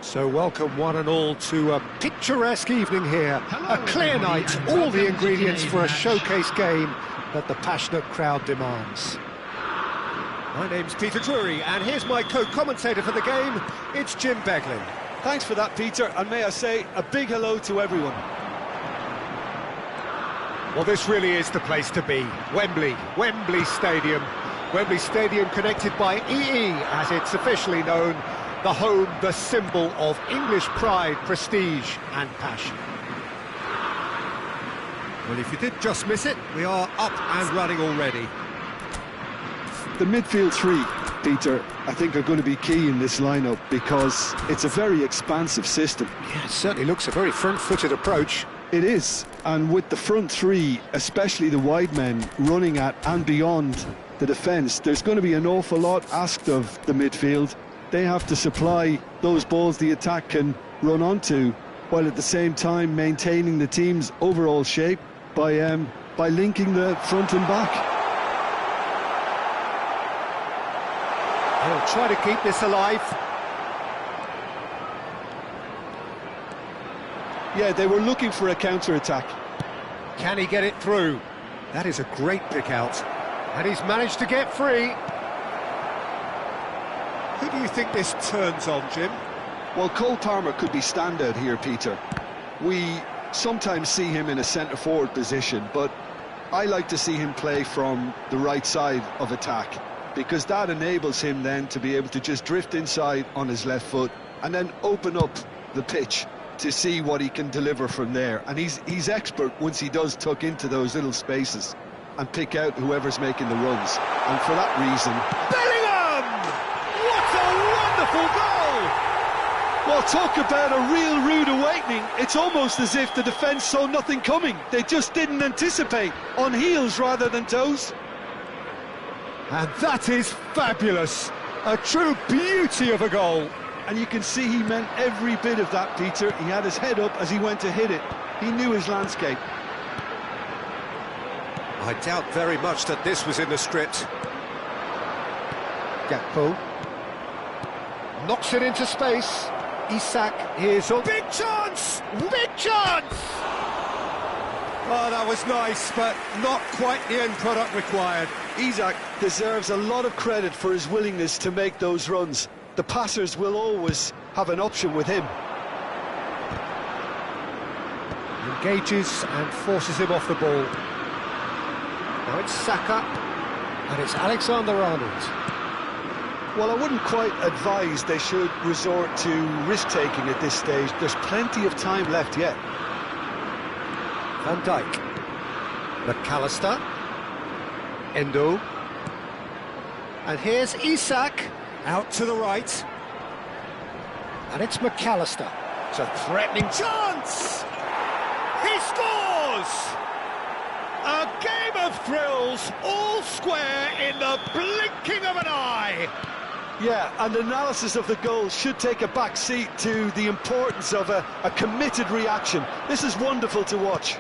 So welcome one and all to a picturesque evening here. A clear night, all the ingredients for a showcase game that the passionate crowd demands. My name's Peter Drury, and here's my co-commentator for the game, it's Jim Beglin. Thanks for that, Peter, and may I say a big hello to everyone. Well, this really is the place to be. Wembley Stadium. Wembley Stadium connected by EE, as it's officially known. The home, the symbol of English pride, prestige and passion. Well, if you did just miss it, we are up and running already. The midfield three, Peter, I think are going to be key in this lineup because it's a very expansive system. Yeah, it certainly looks a very front-footed approach. It is, and with the front three, especially the wide men, running at and beyond the defence, there's going to be an awful lot asked of the midfield. They have to supply those balls the attack can run onto, while at the same time maintaining the team's overall shape by linking the front and back. He'll try to keep this alive. Yeah, they were looking for a counter-attack. Can he get it through? That is a great pick out. And he's managed to get free. Who do you think this turns on, Jim? Well, Cole Palmer could be standout here, Peter. We sometimes see him in a centre-forward position, but I like to see him play from the right side of attack, because that enables him then to be able to just drift inside on his left foot and then open up the pitch to see what he can deliver from there. And he's expert once he does tuck into those little spaces and pick out whoever's making the runs. And for that reason... Wonderful goal! Well, talk about a real rude awakening. It's almost as if the defence saw nothing coming. They just didn't anticipate, on heels rather than toes. And that is fabulous. A true beauty of a goal. And you can see he meant every bit of that, Peter. He had his head up as he went to hit it. He knew his landscape. I doubt very much that this was in the script. Gakpo knocks it into space. Isak, here's a big chance! Big chance! Oh, that was nice, but not quite the end product required. Isak deserves a lot of credit for his willingness to make those runs. The passers will always have an option with him. Engages and forces him off the ball. Now it's Saka. And it's Alexander-Arnold. Well, I wouldn't quite advise they should resort to risk-taking at this stage. There's plenty of time left yet. Van Dijk. McAllister. Endo. And here's Isak. Out to the right. And it's McAllister. It's a threatening chance! He scores! A game of thrills, all square in the blinking of an eye! Yeah, and analysis of the goal should take a back seat to the importance of a committed reaction. This is wonderful to watch.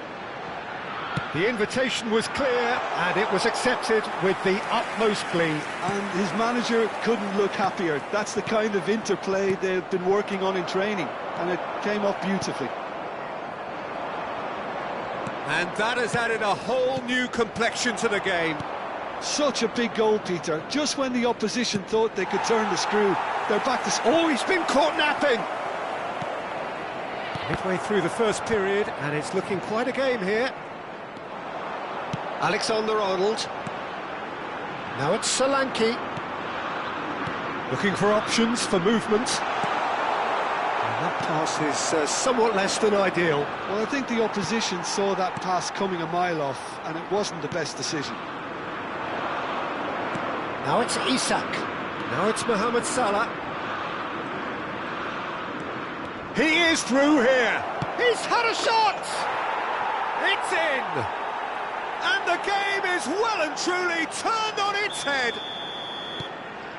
The invitation was clear, and it was accepted with the utmost glee. And his manager couldn't look happier. That's the kind of interplay they've been working on in training, and it came off beautifully. And that has added a whole new complexion to the game. Such a big goal, Peter. Just when the opposition thought they could turn the screw, they're back to... Oh, he's been caught napping! Midway through the first period, and it's looking quite a game here. Alexander-Arnold. Now it's Solanke. Looking for options for movement. And that pass is somewhat less than ideal. Well, I think the opposition saw that pass coming a mile off, and it wasn't the best decision. Now it's Isak. Now it's Mohamed Salah. He is through here. He's had a shot. It's in. And the game is well and truly turned on its head.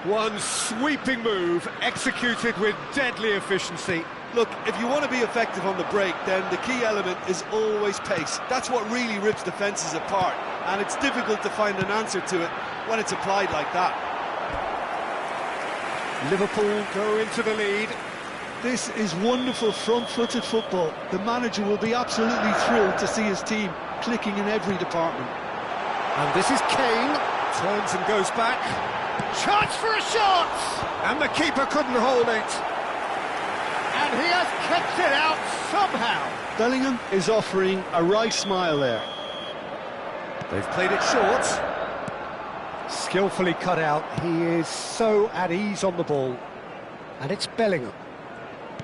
One sweeping move, executed with deadly efficiency. Look, if you want to be effective on the break, then the key element is always pace. That's what really rips defences apart, and it's difficult to find an answer to it when it's applied like that. Liverpool go into the lead. This is wonderful front-footed football. The manager will be absolutely thrilled to see his team clicking in every department. And this is Kane. Turns and goes back. Chance for a shot! And the keeper couldn't hold it. And he has kept it out somehow. Bellingham is offering a right smile there. They've played it short. Skillfully cut out. He is so at ease on the ball. And it's Bellingham.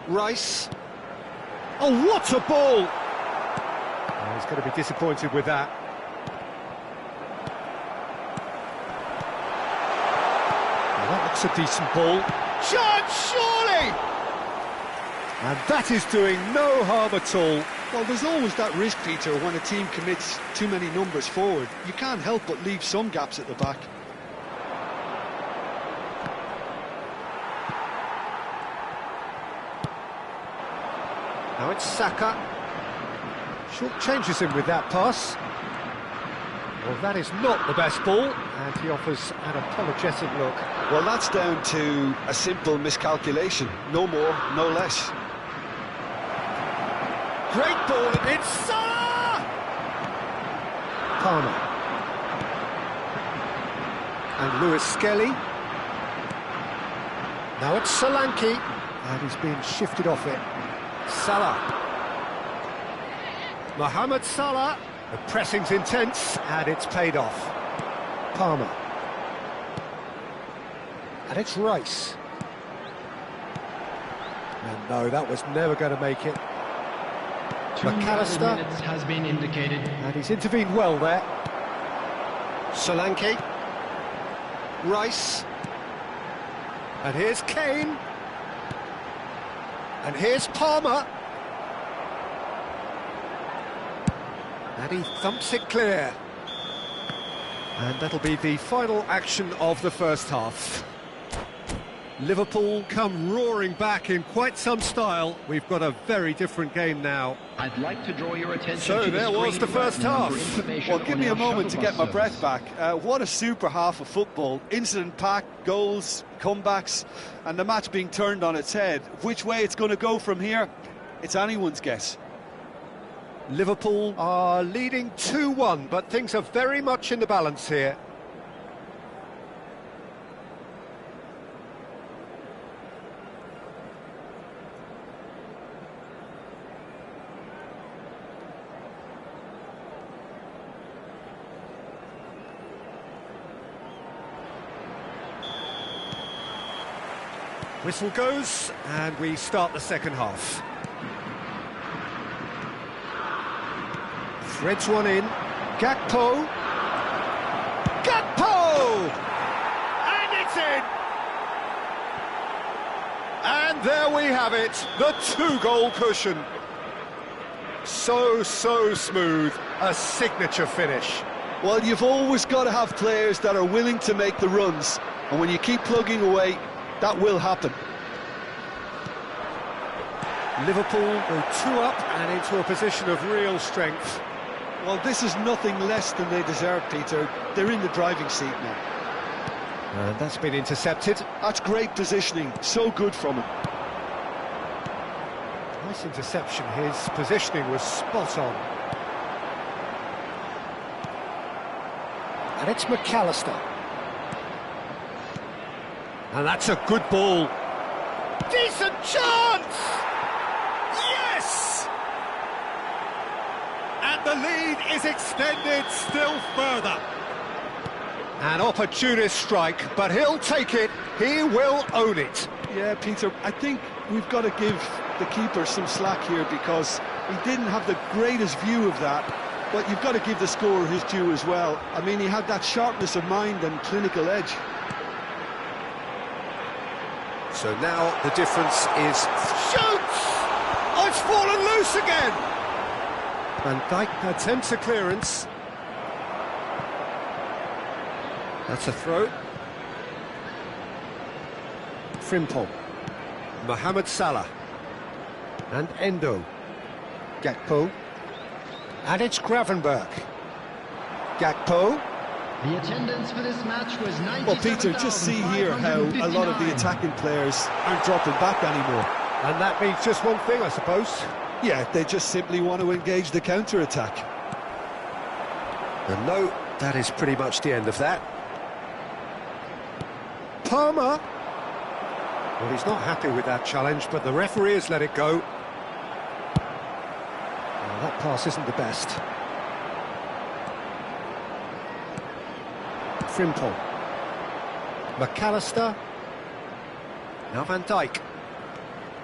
Rice. Oh, what a ball! Oh, he's going to be disappointed with that. Well, that looks a decent ball. Chance, surely! And that is doing no harm at all. Well, there's always that risk, Peter, when a team commits too many numbers forward. You can't help but leave some gaps at the back. Now it's Saka. Short changes him with that pass. Well, that is not the best ball, and he offers an apologetic look. Well, that's down to a simple miscalculation. No more, no less. Great ball, and it's Salah! Palmer. And Lewis Skelly. Now it's Solanke, and he's being shifted off it. Salah. Mohamed Salah. The pressing's intense, and it's paid off. Palmer. And it's Rice. And no, that was never going to make it. McAllister has been indicated. And he's intervened well there. Solanke. Rice. And here's Kane. And here's Palmer. And he thumps it clear. And that'll be the final action of the first half. Liverpool come roaring back in quite some style. We've got a very different game now. I'd like to draw your attention so to there was the first half. Well, give me a moment to get my breath back. What a super half of football. Incident-packed, goals, comebacks, and the match being turned on its head. Which way it's going to go from here, it's anyone's guess. Liverpool are leading 2-1, but things are very much in the balance here. Whistle goes, and we start the second half. Threads one in. Gakpo. Gakpo! And it's in! And there we have it, the two-goal cushion. So smooth, a signature finish. Well, you've always got to have players that are willing to make the runs, and when you keep plugging away, that will happen. Liverpool go 2 up and into a position of real strength. Well, this is nothing less than they deserve, Peter. They're in the driving seat now. And that's been intercepted. That's great positioning, so good from him. Nice interception, his positioning was spot on. And it's McAllister. And that's a good ball. Decent chance! Yes! And the lead is extended still further. An opportunist strike, but he'll take it. He will own it. Yeah, Peter, I think we've got to give the keeper some slack here because he didn't have the greatest view of that, but you've got to give the scorer his due as well. I mean, he had that sharpness of mind and clinical edge. So now the difference is... Shoots! Oh, it's fallen loose again! Van Dijk attempts a clearance. That's a throw. Frimpong. Mohamed Salah. And Endo. Gakpo. And it's Gravenberch. Gakpo. The attendance for this match was 97,500. Well, Peter, just see here how a lot of the attacking players aren't dropping back anymore. And that means just one thing, I suppose. Yeah, they just simply want to engage the counter-attack. And no, that is pretty much the end of that. Palmer. Well, he's not happy with that challenge, but the referee has let it go. Well, that pass isn't the best. Frimpong. McAllister. Now Van Dijk.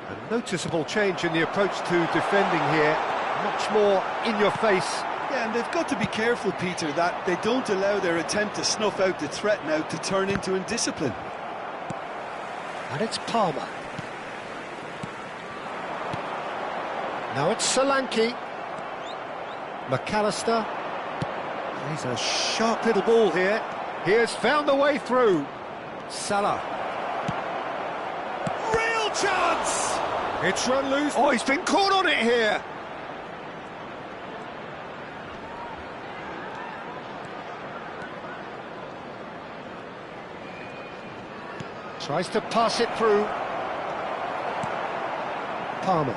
A noticeable change in the approach to defending here. Much more in your face. Yeah, and they've got to be careful, Peter, that they don't allow their attempt to snuff out the threat now to turn into indiscipline. And it's Palmer. Now it's Solanke. McAllister. He's a sharp little ball here. He has found the way through. Salah. Real chance! It's run loose. Oh, he's been caught on it here. Tries to pass it through. Palmer.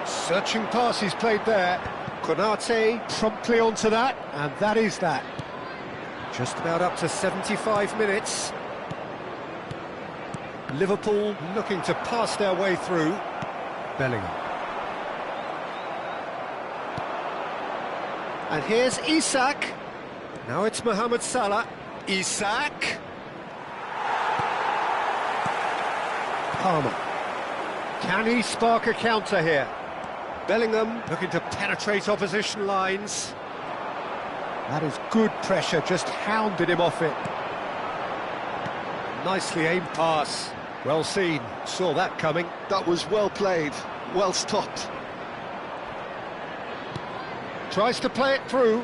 Searching pass he's played there. Konate promptly onto that, and that is that. Just about up to 75 minutes. Liverpool looking to pass their way through. Bellingham. And here's Isak. Now it's Mohamed Salah. Isak. Palmer. Can he spark a counter here? Bellingham looking to penetrate opposition lines. That is good pressure, just hounded him off it. Nicely aimed pass. Well seen, saw that coming. That was well played, well stopped. Tries to play it through.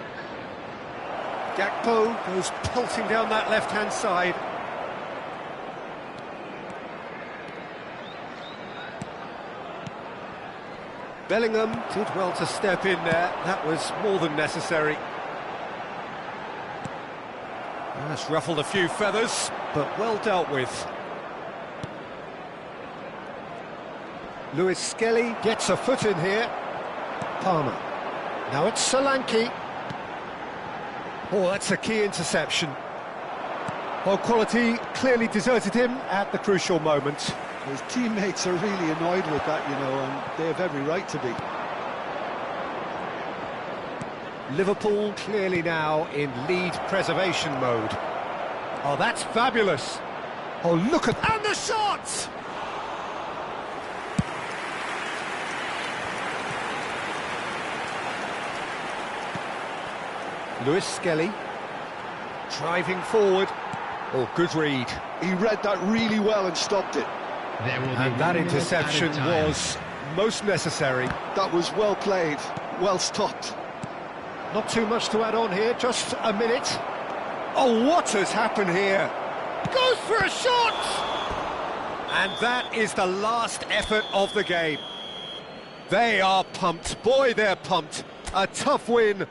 Gakpo goes pelting down that left-hand side. Bellingham did well to step in there. That was more than necessary. That's ruffled a few feathers, but well dealt with. Lewis Skelly gets a foot in here. Palmer. Now it's Solanke. Oh, that's a key interception. Well, quality clearly deserted him at the crucial moment. His teammates are really annoyed with that, you know, and they have every right to be. Liverpool clearly now in lead preservation mode. Oh, that's fabulous. Oh, look at... And the shot! Lewis Skelly. Driving forward. Oh, good read. He read that really well and stopped it. And that interception was most necessary. That was well played, well stopped. Not too much to add on here, just a minute. Oh, what has happened here? Goes for a shot! And that is the last effort of the game. They are pumped. Boy, they're pumped. A tough win.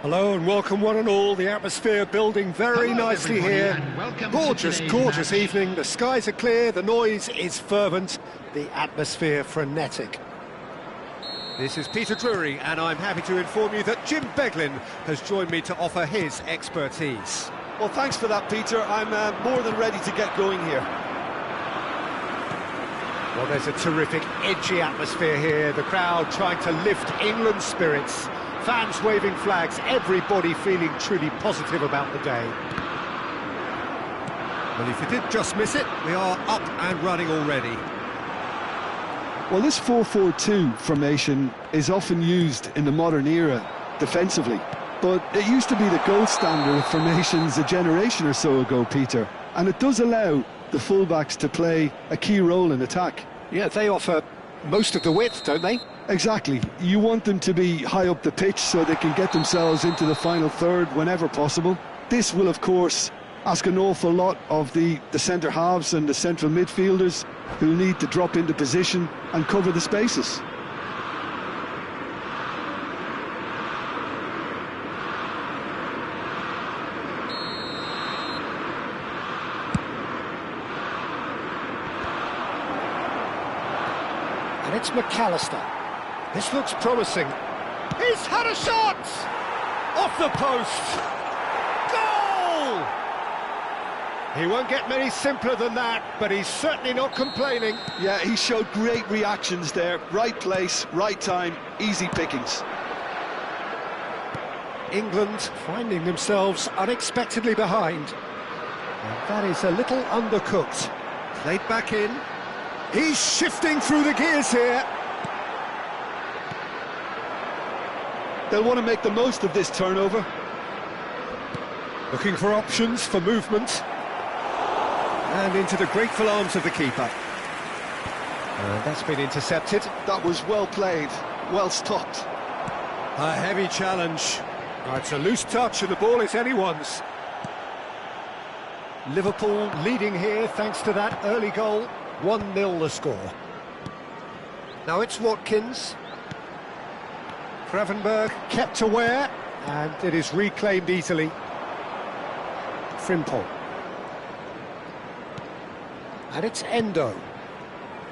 Hello and welcome one and all. The atmosphere building very nicely here. Gorgeous, gorgeous evening. The skies are clear, the noise is fervent, the atmosphere frenetic. This is Peter Drury and I'm happy to inform you that Jim Beglin has joined me to offer his expertise. Well, thanks for that, Peter. I'm more than ready to get going here. Well, there's a terrific, edgy atmosphere here. The crowd trying to lift England's spirits. Fans waving flags, everybody feeling truly positive about the day. Well, if he did just miss it, we are up and running already. Well, this 4-4-2 formation is often used in the modern era defensively, but it used to be the gold standard of formations a generation or so ago, Peter, and it does allow the fullbacks to play a key role in attack. Yeah, they offer most of the width, don't they? Exactly. You want them to be high up the pitch so they can get themselves into the final third whenever possible. This will, of course, ask an awful lot of the centre halves and the central midfielders, who need to drop into position and cover the spaces. And it's McAllister. This looks promising. He's had a shot! Off the post! Goal! He won't get many simpler than that, but he's certainly not complaining. Yeah, he showed great reactions there. Right place, right time, easy pickings. England finding themselves unexpectedly behind. And that is a little undercooked. Played back in. He's shifting through the gears here. They'll want to make the most of this turnover. Looking for options for movement. And into the grateful arms of the keeper. That's been intercepted. That was well played, well stopped. A heavy challenge. It's a loose touch and the ball is anyone's. Liverpool leading here thanks to that early goal. 1-0 the score. Now it's Watkins. Gravenberg kept aware, and it is reclaimed easily. Frimpong. And it's Endo.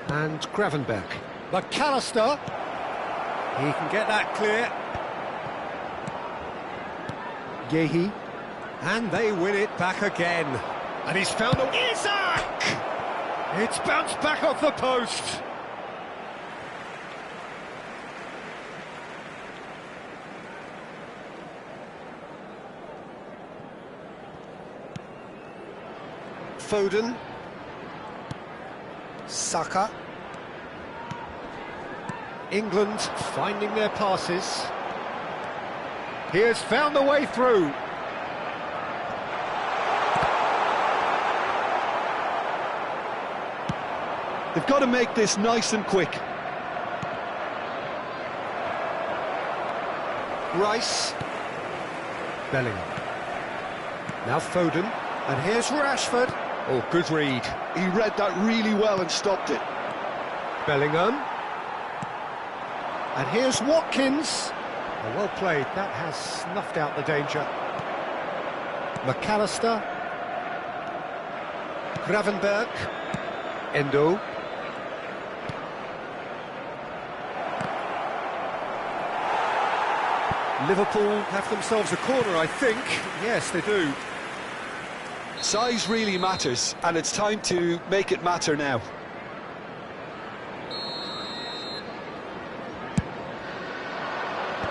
And Gravenberg. McAllister. He can get that clear. Yehi. And they win it back again. And he's found a... Isaac! It's bounced back off the post. Foden. Saka. England finding their passes. He has found the way through. They've got to make this nice and quick. Rice. Bellingham. Now Foden. And here's Rashford. Oh, good read. He read that really well and stopped it. Bellingham. And here's Watkins. Oh, well played. That has snuffed out the danger. McAllister. Gravenberg. Endo. Liverpool have themselves a corner, I think. Yes, they do. Size really matters, and it's time to make it matter now.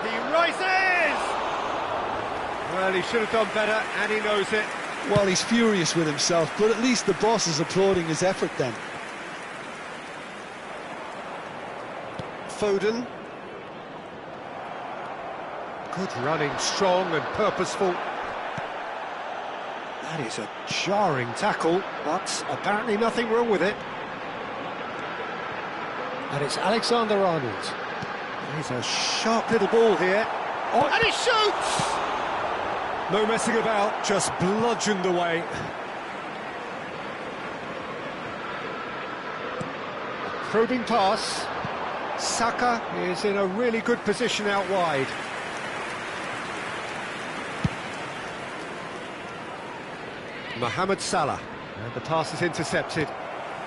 He rises! Well, he should have done better, and he knows it. Well, he's furious with himself, but at least the boss is applauding his effort then. Foden. Good running, strong and purposeful. That is a jarring tackle, but apparently nothing wrong with it. And it's Alexander-Arnold. He's a sharp little ball here. Oh, and he shoots! No messing about, just bludgeoned away. Probing pass. Saka is in a really good position out wide. Mohamed Salah. And the pass is intercepted.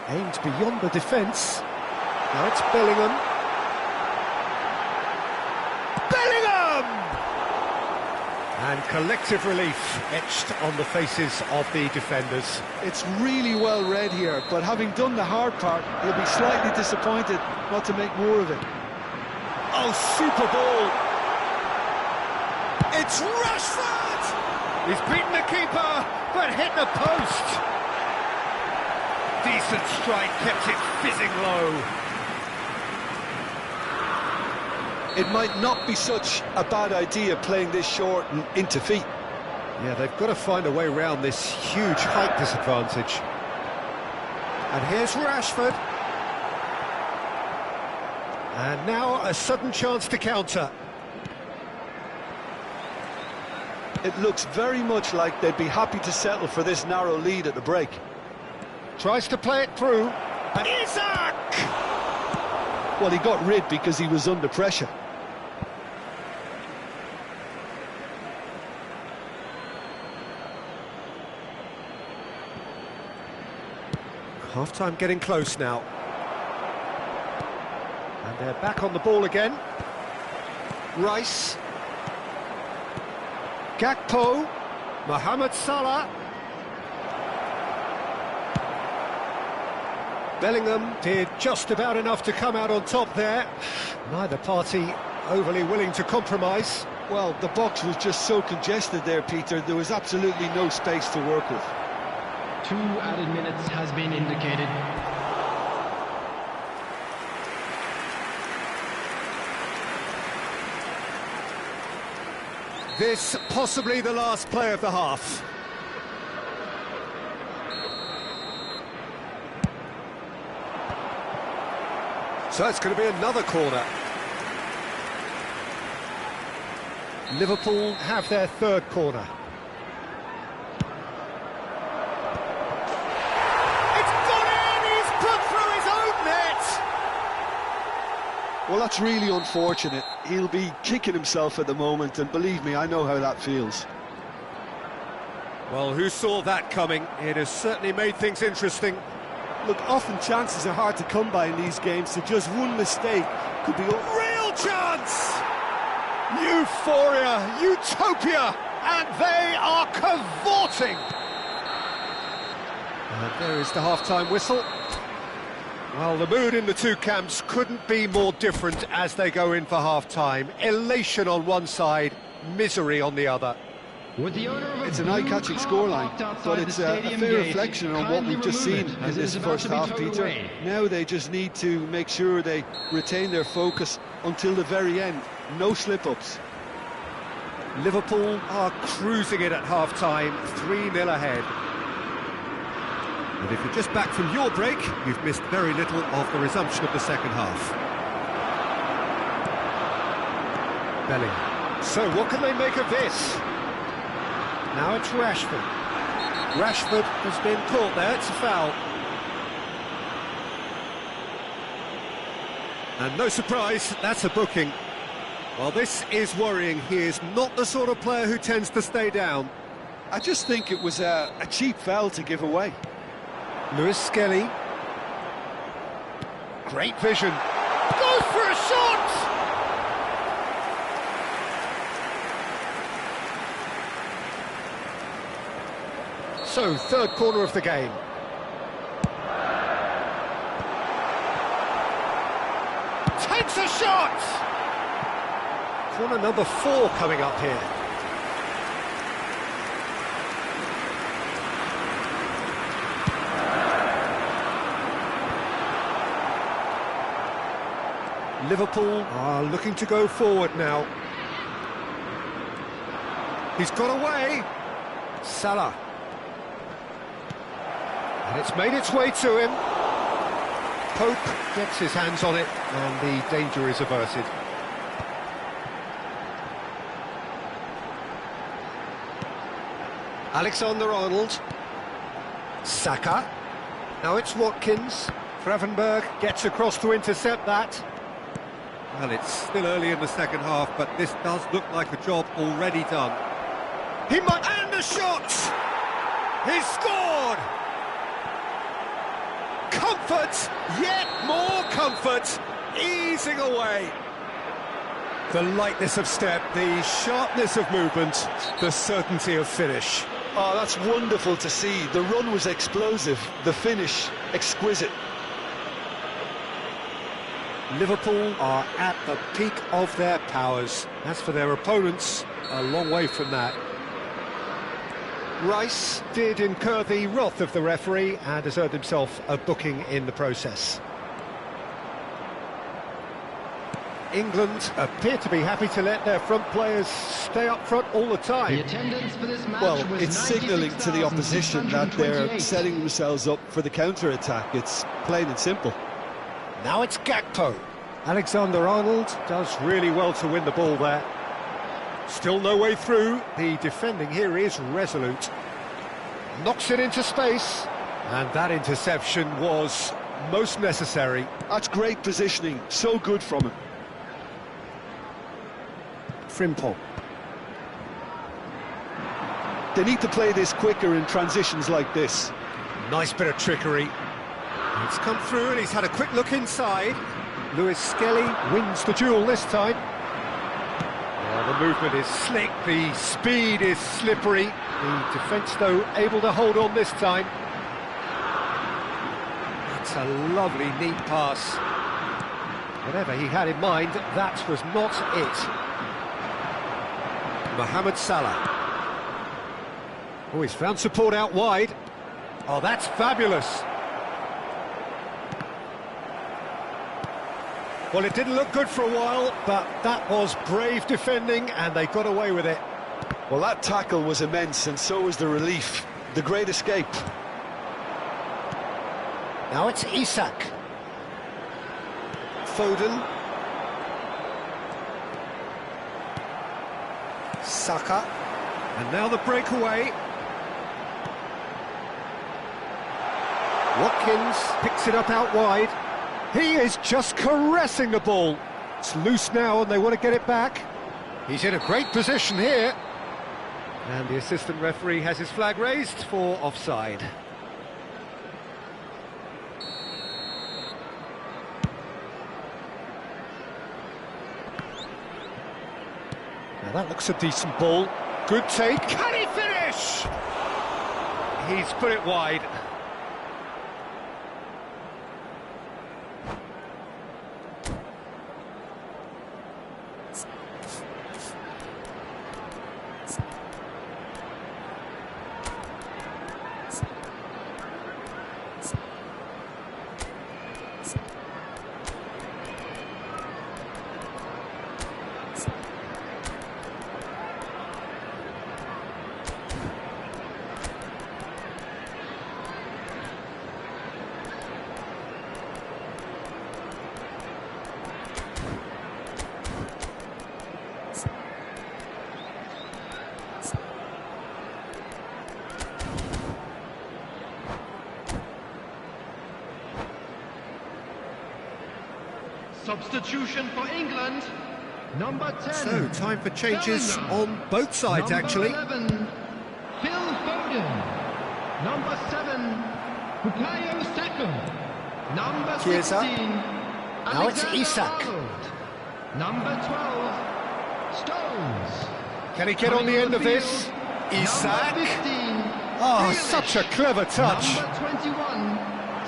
Aimed beyond the defence. Now it's Bellingham. Bellingham! And collective relief etched on the faces of the defenders. It's really well read here, but having done the hard part, he'll be slightly disappointed not to make more of it. Oh, super ball! It's Rashford! He's beaten the keeper, but hit the post. Decent strike, kept it fizzing low. It might not be such a bad idea playing this short and into feet. Yeah, they've got to find a way around this huge height disadvantage. And here's Rashford. And now a sudden chance to counter. It looks very much like they'd be happy to settle for this narrow lead at the break. Tries to play it through. And Isaac! Well, he got rid because he was under pressure. Half-time getting close now. And they're back on the ball again. Rice. Gakpo. Mohamed Salah. Bellingham did just about enough to come out on top there. Neither party overly willing to compromise. Well, the box was just so congested there, Peter. There was absolutely no space to work with. 2 added minutes has been indicated. This possibly the last play of the half. So it's going to be another corner. Liverpool have their third corner. Well, that's really unfortunate. He'll be kicking himself at the moment, and believe me, I know how that feels. Well, who saw that coming? It has certainly made things interesting. Look, often chances are hard to come by in these games, so just one mistake could be a real chance! Euphoria, utopia, and they are cavorting! And there is the half-time whistle. Well, the mood in the two camps couldn't be more different as they go in for half-time. Elation on one side, misery on the other. It's an eye-catching scoreline, but it's a fair reflection on what we've just seen in this first half, Peter. Now they just need to make sure they retain their focus until the very end. No slip-ups. Liverpool are cruising it at half-time, 3-0 ahead. But if you're just back from your break, you've missed very little of the resumption of the second half. Bellingham. So what can they make of this? Now it's Rashford. Rashford has been caught there, it's a foul. And no surprise, that's a booking. Well, this is worrying. He is not the sort of player who tends to stay down. I just think it was a cheap foul to give away. Lewis Skelly. Great vision. Goes for a shot! So, third corner of the game. Takes a shot! Corner number 4 coming up here. Liverpool are looking to go forward now. He's got away. Salah. And it's made its way to him. Pope gets his hands on it, and the danger is averted. Alexander-Arnold. Saka. Now it's Watkins. Gravenberg gets across to intercept that. Well, it's still early in the second half, but this does look like a job already done. He might... And the shot! He's scored! Comfort! Yet more comfort! Easing away. The lightness of step, the sharpness of movement, the certainty of finish. Oh, that's wonderful to see. The run was explosive, the finish exquisite. Liverpool are at the peak of their powers. As for their opponents, a long way from that. Rice did incur the wrath of the referee and has earned himself a booking in the process. England appear to be happy to let their front players stay up front all the time. The attendance for this match Well, was it's signalling to the opposition that they're setting themselves up for the counter-attack. It's plain and simple. Now it's Gakpo. Alexander-Arnold does really well to win the ball there. Still no way through. The defending here is resolute. Knocks it into space. And that interception was most necessary. That's great positioning, so good from him. Frimpong. They need to play this quicker in transitions like this. Nice bit of trickery. It's come through and he's had a quick look inside. Lewis Skelly wins the duel this time. Oh, the movement is slick, the speed is slippery. The defence, though, able to hold on this time. It's a lovely, neat pass. Whatever he had in mind, that was not it. Mohamed Salah. Oh, he's found support out wide. Oh, that's fabulous. Well, it didn't look good for a while, but that was brave defending, and they got away with it. Well, that tackle was immense, and so was the relief. The great escape. Now it's Isak. Foden. Saka. And now the breakaway. Watkins picks it up out wide. He is just caressing the ball. It's loose now and they want to get it back. He's in a great position here. And the assistant referee has his flag raised for offside. Now that looks a decent ball. Good take. Can he finish? He's put it wide. Substitution for England, number 10. So, time for changes on both sides, number actually. 11, Phil Foden. Number 7, Bukayo Saka. Number Chiesa. 16, Now it's Isak. Alexander-Arnold. Number 12, Stones. Can he get on the end of this? Isak. Number 15, Oh, Grealish. such a clever touch. Number 21,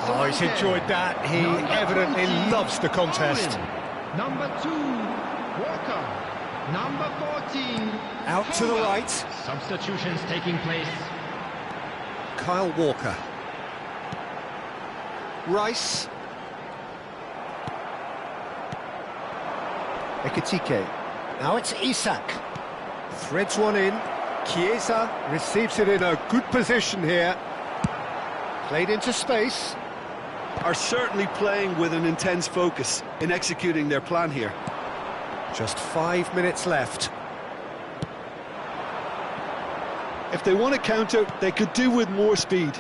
Oh, he's Solskjaer. enjoyed that. He Number evidently 20, loves the contest. Owen. Number 2, Walker. Number 14, Out to the Howard. right. Substitutions taking place. Kyle Walker. Rice. Ekitike. Now it's Isak. Threads one in. Chiesa receives it in a good position here. Played into space. Are certainly playing with an intense focus in executing their plan here. Just 5 minutes left. If they want to counter, they could do with more speed.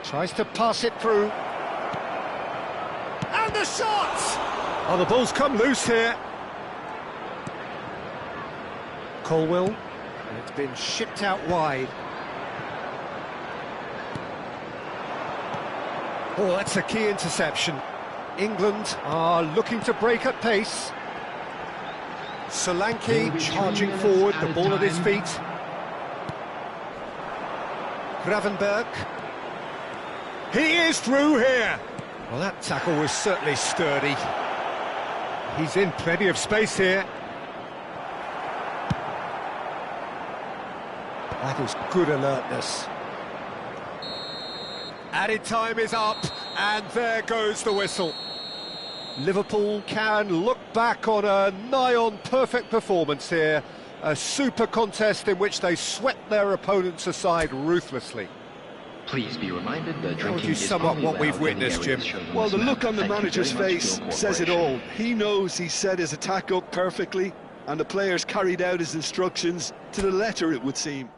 Tries to pass it through. And the shot! Oh, the ball's come loose here. Colwell. And it's been shipped out wide. Oh, that's a key interception. England are looking to break at pace. Solanke charging forward, the ball at his feet. Gravenberg. He is through here. Well, that tackle was certainly sturdy. He's in plenty of space here. That is good alertness. Added time is up, and there goes the whistle. Liverpool can look back on a nigh-on perfect performance here. A super contest in which they swept their opponents aside ruthlessly. Please be reminded that How would drinking you is sum up only what we've allowed in the witnessed, Jim? areas shown Well, this the map. look on the Thank you manager's very much face for your says it cooperation. all. He knows he set his attack up perfectly, and the players carried out his instructions to the letter, it would seem.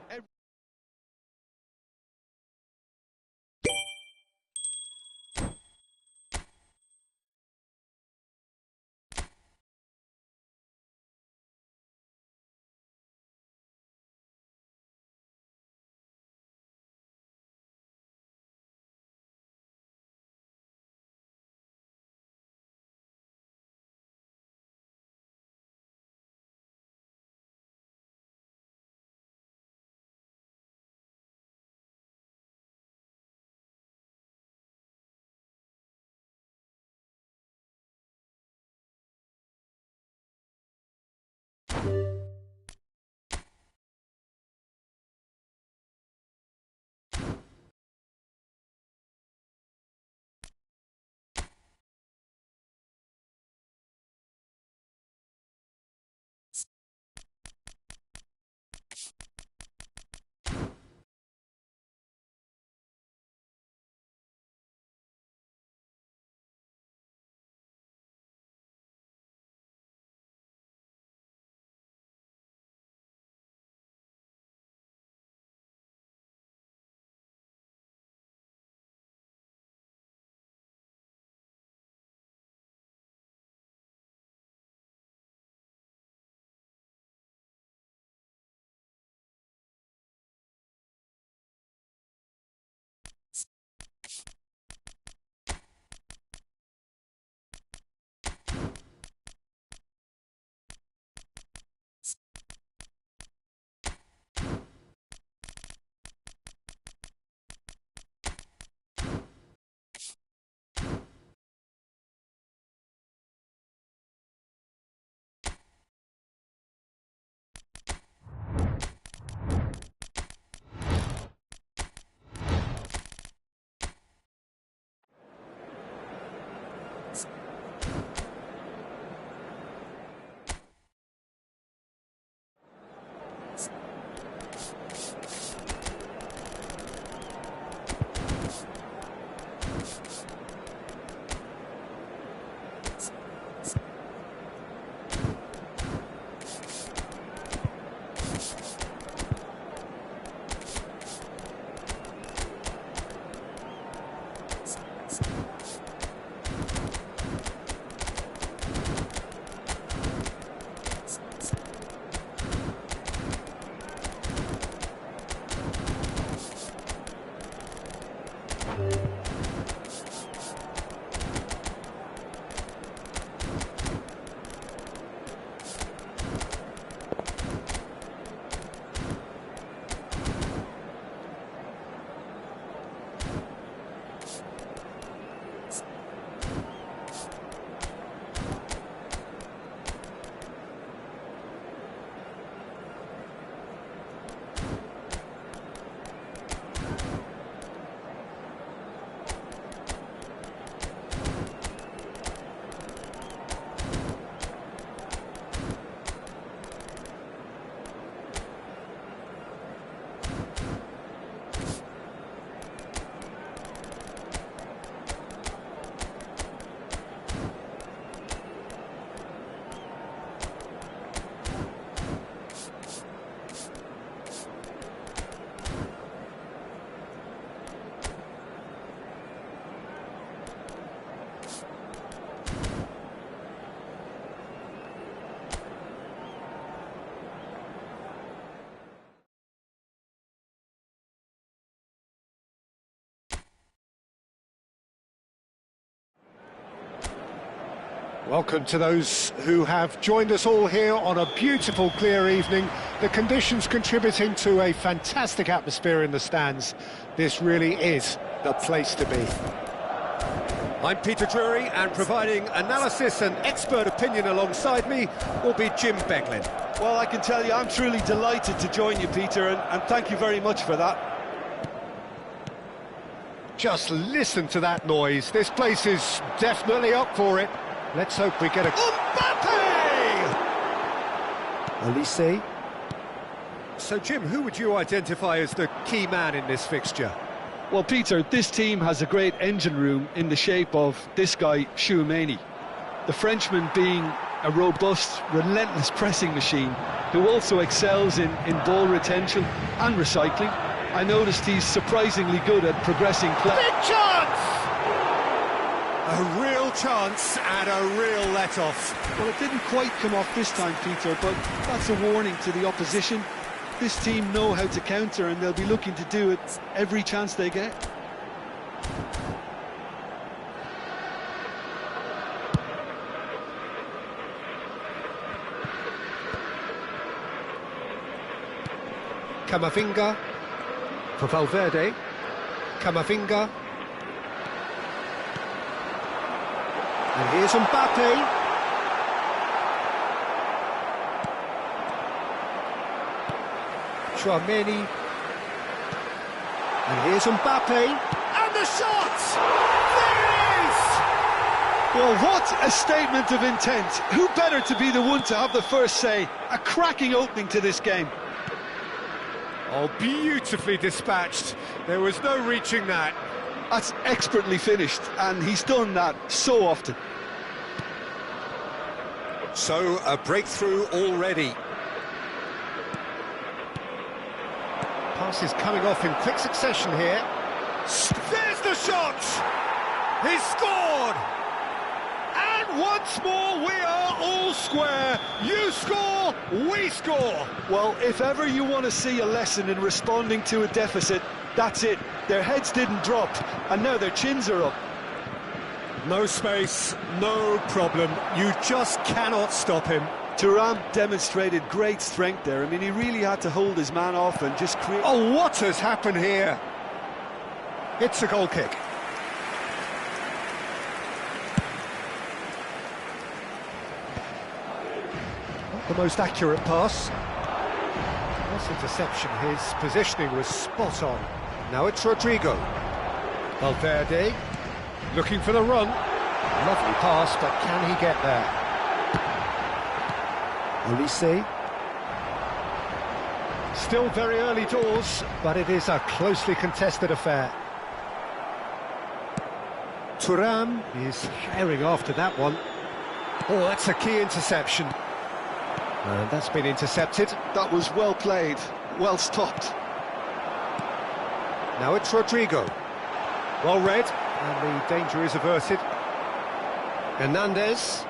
Welcome to those who have joined us all here on a beautiful, clear evening. The conditions contributing to a fantastic atmosphere in the stands. This really is the place to be. I'm Peter Drury, and providing analysis and expert opinion alongside me will be Jim Beglin. Well, I can tell you, I'm truly delighted to join you, Peter, and thank you very much for that. Just listen to that noise. This place is definitely up for it. Let's hope we get a... Mbappe! Olise. So, Jim, who would you identify as the key man in this fixture? Well, Peter, this team has a great engine room in the shape of this guy, Tchouaméni. The Frenchman being a robust, relentless pressing machine who also excels in ball retention and recycling. I noticed he's surprisingly good at progressing play. Big chance! A real chance and a real let-off. Well, it didn't quite come off this time, Peter, but that's a warning to the opposition. This team know how to counter, and they'll be looking to do it every chance they get. Camavinga for Valverde. Camavinga. And here's Mbappe. Tchouaméni. And here's Mbappe. And the shot! There it is! Well, what a statement of intent. Who better to be the one to have the first say? A cracking opening to this game. Oh, beautifully dispatched. There was no reaching that. That's expertly finished, and he's done that so often. So, a breakthrough already. Passes coming off in quick succession here. There's the shot! He's scored! And once more we are all square. You score, we score. Well, if ever you want to see a lesson in responding to a deficit, that's it. Their heads didn't drop, and now their chins are up. No space, no problem. You just cannot stop him. Thuram demonstrated great strength there. I mean, he really had to hold his man off and just create... Oh, what has happened here? It's a goal kick. Not the most accurate pass. Nice interception. His positioning was spot on. Now it's Rodrigo. Valverde looking for the run. Lovely pass, but can he get there? Olise. Still very early doors, but it is a closely contested affair. Thuram is herring after that one. Oh, that's a key interception. And that's been intercepted. That was well played, well stopped. Now it's Rodrigo. Well read, and the danger is averted. Hernandez.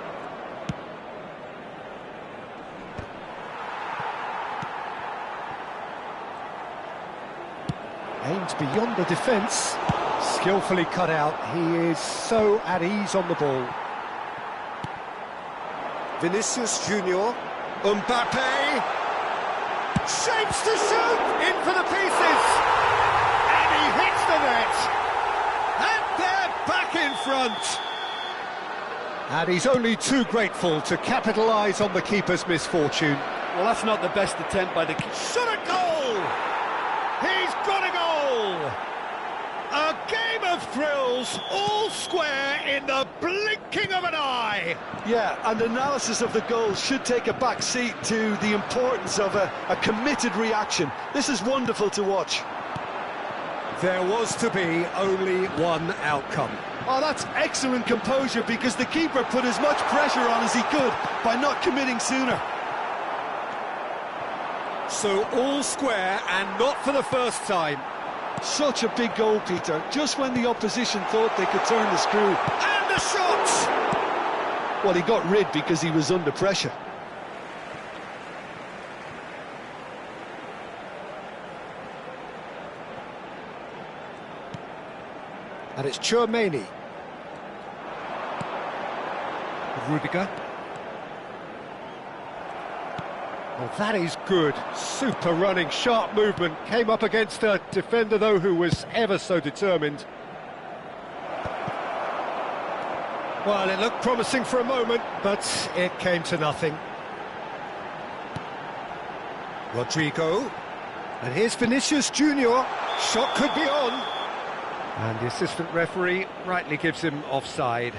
Aimed beyond the defence. Skillfully cut out. He is so at ease on the ball. Vinicius Junior. Mbappe. Shapes to shoot. In for the pieces. And he hits the net. And they're back in front. And he's only too grateful to capitalise on the keeper's misfortune. Well, that's not the best attempt by the keeper. Shot a goal! He's got a goal! A game of thrills, all square in the blinking of an eye! Yeah, and analysis of the goal should take a back seat to the importance of a committed reaction. This is wonderful to watch. There was to be only one outcome. Oh, that's excellent composure, because the keeper put as much pressure on as he could by not committing sooner. So all square, and not for the first time. Such a big goal, Peter, just when the opposition thought they could turn the screw. And the shot! Well, he got rid because he was under pressure. And it's Tchouaméni. Rudiger. Well, that is good. Super running, sharp movement. Came up against a defender, though, who was ever so determined. Well, it looked promising for a moment, but it came to nothing. Rodrigo. And here's Vinicius Junior. Shot could be on. And the assistant referee rightly gives him offside.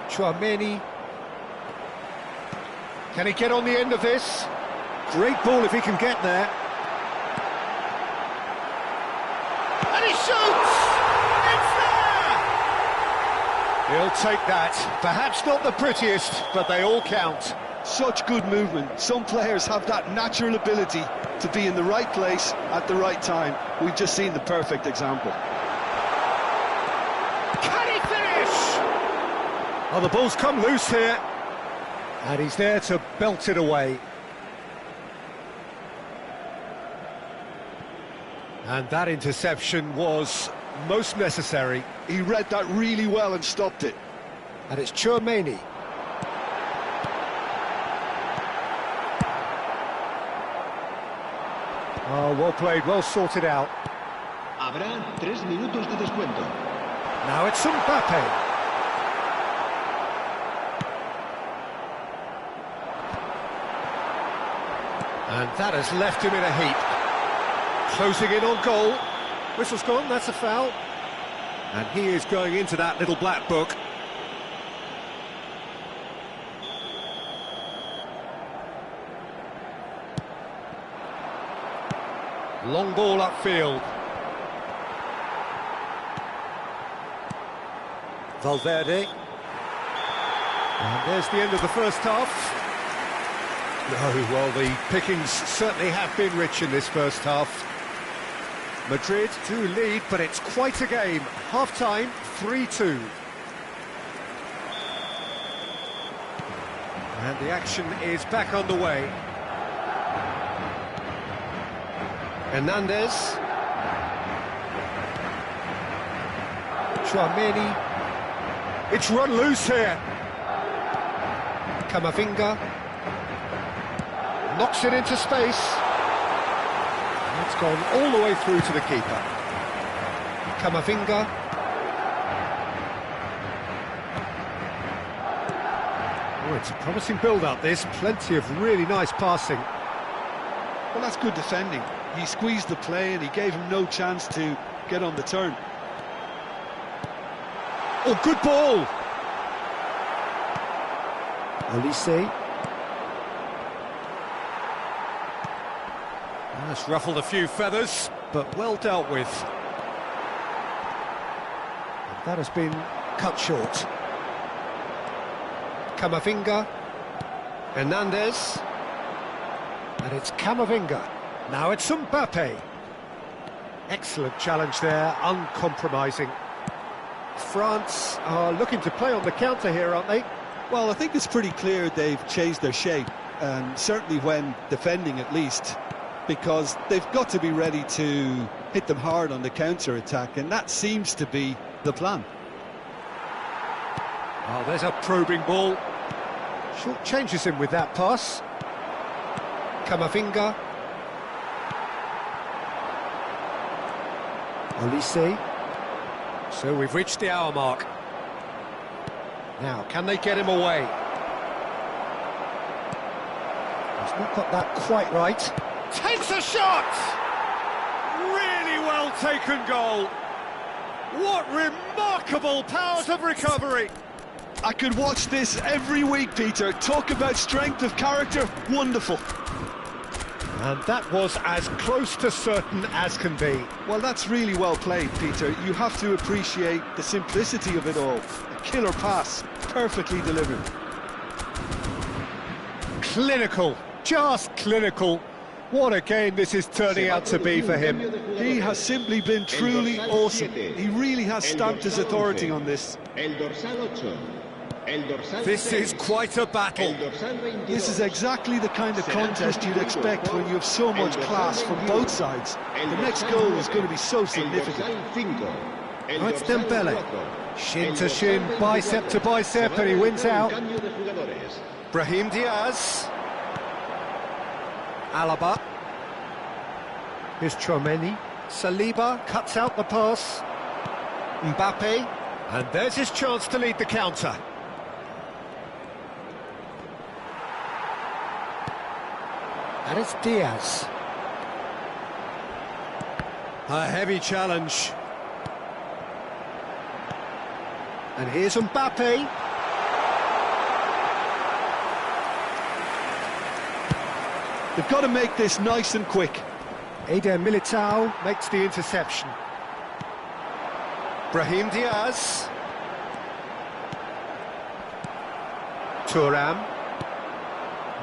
Tchouaméni. Can he get on the end of this? Great ball if he can get there. And he shoots! It's there! He'll take that. Perhaps not the prettiest, but they all count. Such good movement. Some players have that natural ability to be in the right place at the right time. We've just seen the perfect example. Can he finish? Oh, the ball's come loose here. And he's there to belt it away. And that interception was most necessary. He read that really well and stopped it. And it's Tchouaméni. Oh, well played, well sorted out. Habrá 3 minutos de descuento. Now it's Mbappe. And that has left him in a heap. Closing in on goal. Whistle's gone, that's a foul. And he is going into that little black book. Long ball upfield. Valverde. And there's the end of the first half. Oh, well, the pickings certainly have been rich in this first half. Madrid do lead, but it's quite a game. Half-time, 3-2. And the action is back underway. Hernandez. Tchouaméni. It's run loose here. Camavinga. Knocks it into space. It's gone all the way through to the keeper. Camavinga. Oh, it's a promising build-up, this. Plenty of really nice passing. Well, that's good defending. He squeezed the play and he gave him no chance to get on the turn. Oh, good ball! Olise. That's ruffled a few feathers, but well dealt with. And that has been cut short. Camavinga. Hernandez. And it's Camavinga. Now it's Mbappe. Excellent challenge there, uncompromising. France are looking to play on the counter here, aren't they? Well, I think it's pretty clear they've changed their shape, and certainly when defending at least, because they've got to be ready to hit them hard on the counter-attack, and that seems to be the plan. Oh, there's a probing ball. Short changes him with that pass. Camavinga. Olise. So we've reached the hour mark. Now, can they get him away? He's not got that quite right. Takes a shot! Really well taken goal. What remarkable powers of recovery. I could watch this every week, Peter. Talk about strength of character. Wonderful. And that was as close to certain as can be. Well, that's really well played, Peter. You have to appreciate the simplicity of it all. A killer pass, perfectly delivered. Clinical, just clinical. What a game this is turning out to be for him. He has simply been truly awesome. He really has stamped his authority on this. This is quite a battle. This is exactly the kind of contest you'd expect when you have so much class from both sides. The next goal is going to be so significant. Oh, it's Dembele. Shin to shin, bicep to bicep, and he wins out. Brahim Diaz. Alaba. Here's Chouameni. Saliba cuts out the pass. Mbappe. And there's his chance to lead the counter. And it's Diaz. A heavy challenge. And here's Mbappe. They've got to make this nice and quick. Eder Militao makes the interception. Brahim Diaz. Thuram.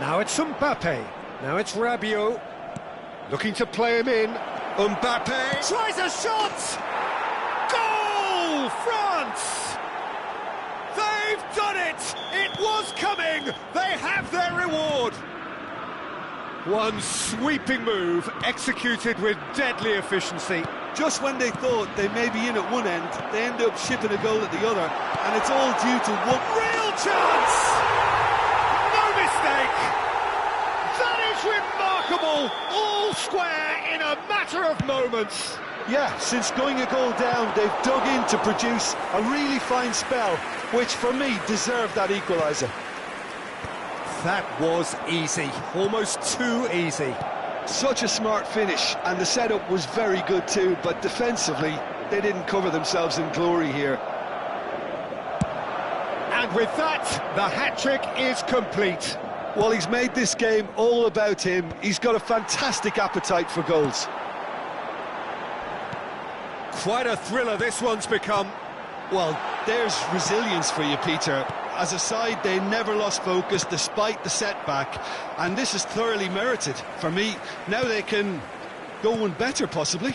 Now it's Mbappe. Now it's Rabiot. Looking to play him in. Mbappe tries a shot! Goal! France! They've done it! It was coming! They have their reward! One sweeping move, executed with deadly efficiency. Just when they thought they may be in at one end, they end up shipping a goal at the other, and it's all due to one Real chance! No mistake! That is remarkable! All square in a matter of moments. Yeah, since going a goal down, they've dug in to produce a really fine spell, which for me deserved that equaliser. That was easy, almost too easy. Such a smart finish, and the setup was very good too, but defensively, they didn't cover themselves in glory here. And with that, the hat-trick is complete. Well, he's made this game all about him. He's got a fantastic appetite for goals. Quite a thriller this one's become. Well, there's resilience for you, Peter. As a side, they never lost focus despite the setback, and this is thoroughly merited for me. Now they can go one better, possibly.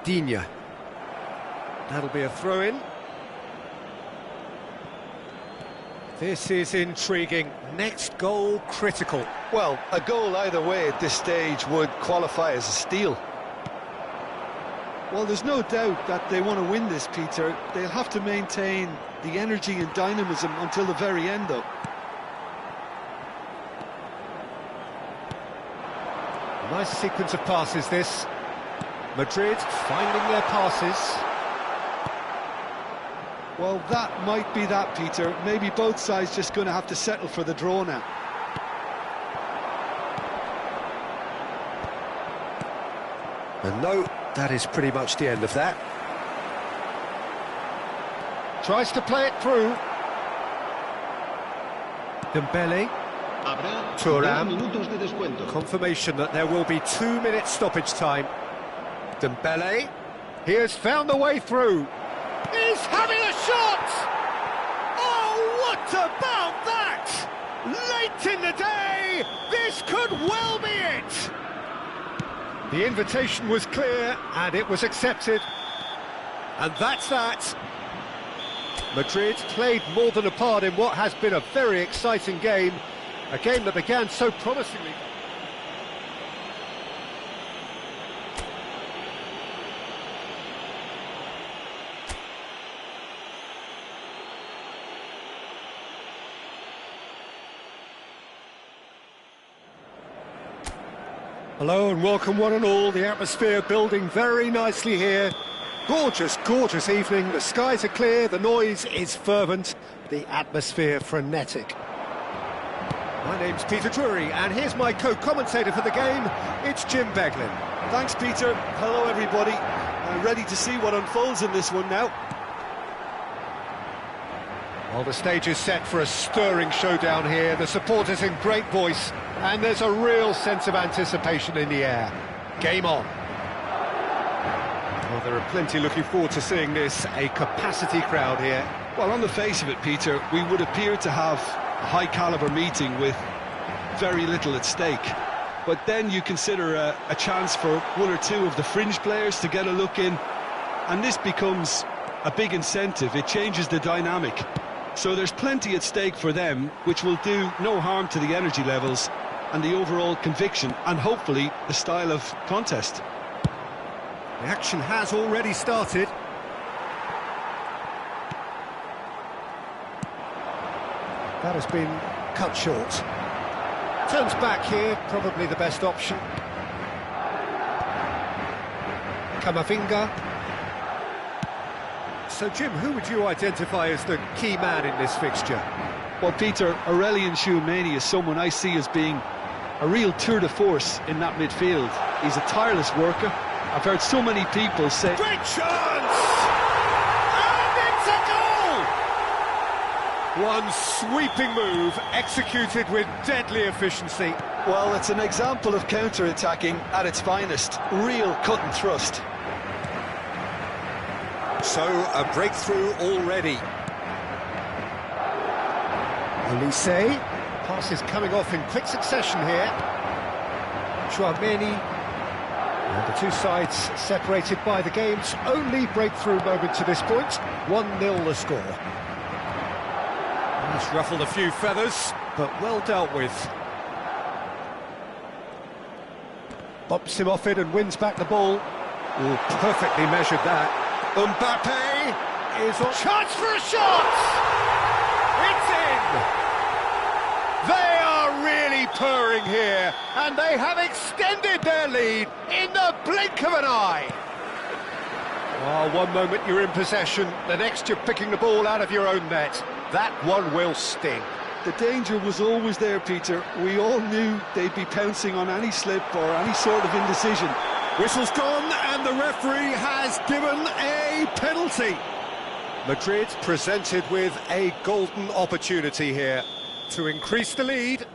Digne. That'll be a throw-in. This is intriguing. Next goal critical. Well, a goal either way at this stage would qualify as a steal. Well, there's no doubt that they want to win this, Peter. They'll have to maintain the energy and dynamism until the very end, though. A nice sequence of passes, this. Madrid finding their passes. Well, that might be that, Peter. Maybe both sides just going to have to settle for the draw now. And no, that is pretty much the end of that. Tries to play it through. Dembele. Thuram. Confirmation that there will be 2 minutes stoppage time. Dembele. He has found the way through. He's having a shot! Oh, what about that? Late in the day, this could well be it! The invitation was clear, and it was accepted. And that's that. Madrid played more than a part in what has been a very exciting game. A game that began so promisingly. Hello and welcome one and all. The atmosphere building very nicely here. Gorgeous, gorgeous evening. The skies are clear, the noise is fervent, the atmosphere frenetic. My name's Peter Drury, and here's my co-commentator for the game. It's Jim Beglin. Thanks, Peter. Hello, everybody. I'm ready to see what unfolds in this one now. Well, the stage is set for a stirring showdown here. The supporters in great voice, and there's a real sense of anticipation in the air. Game on. Well, there are plenty looking forward to seeing this. A capacity crowd here. Well, on the face of it, Peter, we would appear to have a high-caliber meeting with very little at stake. But then you consider a chance for one or two of the fringe players to get a look in, and this becomes a big incentive. It changes the dynamic. So there's plenty at stake for them, which will do no harm to the energy levels and the overall conviction, and hopefully the style of contest. The action has already started. That has been cut short. Turns back here, probably the best option. Camavinga. So, Jim, who would you identify as the key man in this fixture? Well, Peter, Aurelien Tchouameni is someone I see as being a real tour de force in that midfield. He's a tireless worker. I've heard so many people say... Great chance! And it's a goal! One sweeping move, executed with deadly efficiency. Well, it's an example of counter-attacking at its finest. Real cut and thrust. So, a breakthrough already. Olise. Passes coming off in quick succession here. Tchouameni. And the two sides separated by the game's only breakthrough moment to this point. 1-0 the score. He's ruffled a few feathers, but well dealt with. Bops him off it and wins back the ball. Ooh, perfectly measured that. Mbappe is on... Chance for a shot! It's in! They are really purring here, and they have extended their lead in the blink of an eye. Oh, one moment you're in possession, the next you're picking the ball out of your own net. That one will sting. The danger was always there, Peter. We all knew they'd be pouncing on any slip or any sort of indecision. Whistle's gone, and the referee has given a penalty. Madrid presented with a golden opportunity here to increase the lead.